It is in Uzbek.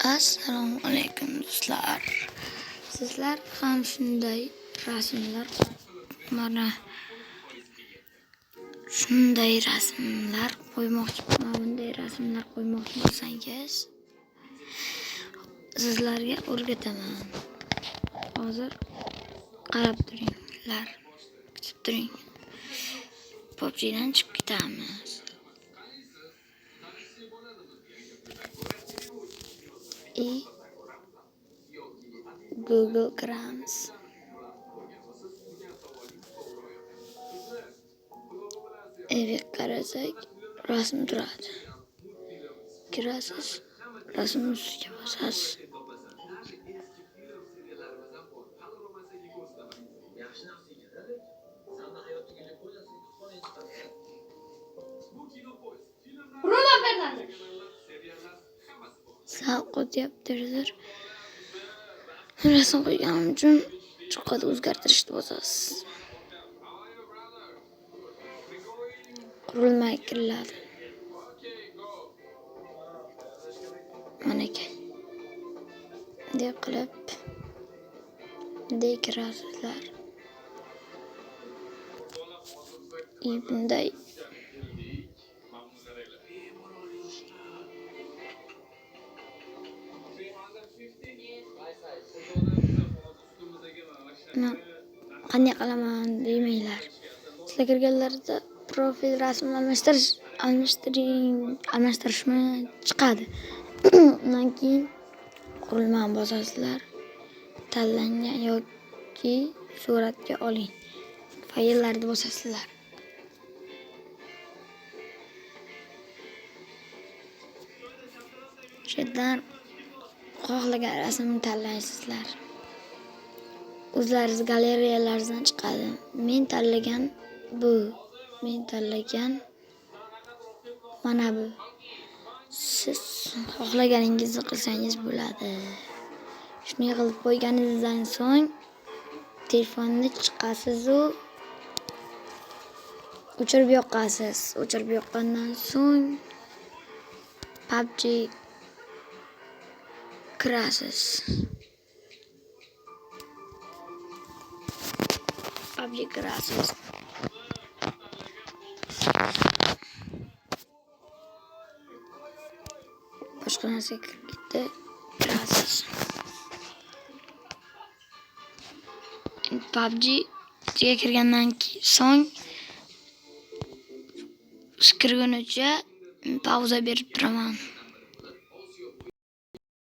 Assalomu alaykum do'stlar. Sizlar ham shunday rasmlar bunday rasmlar qo'ymoqchi bo'lsangiz, sizlarga o'rgataman. Hozir qarab turinglar, kutib turing. PUBG'dan chiqib ketamiz. Google kiramiz. Eğer qarasak rasm turadi. Kirasiz, rasm ustiga bosasiz. Sağ qo'yaptirdir. Rasm qo'yganim uchun chiqadi o'zgartirishni bosasiz. Qurilma kiriladi. Mana aka. Deb qilib kirasizlar. Bunday qanday qilaman demanglar. Sizlar kirganlarda profil rasmni almashtirishmi chiqadi. Undan keyin qurilmani bosasizlar. Tanlangan yoki suratga oling. Fayllarni bosasizlar. Shundan xohlagan rasmni tanlaysizlar. O'zlaringiz galereyalaringizdan chiqadi. Men tanlagan bu. Men tanlagan mana bu. Siz xohlaganingizni qilsangiz bo'ladi. Shunday qilib qo'yganingizdan so'ng telefonni chiqasiz u o'chirib yoqasiz. O'chirib yoqqandan so'ng PUBG kirasiz. Boshqa narsa ketdi. Kirasiz. PUBG'ga kirgandan so'ng kirgunicha pauza berib turaman.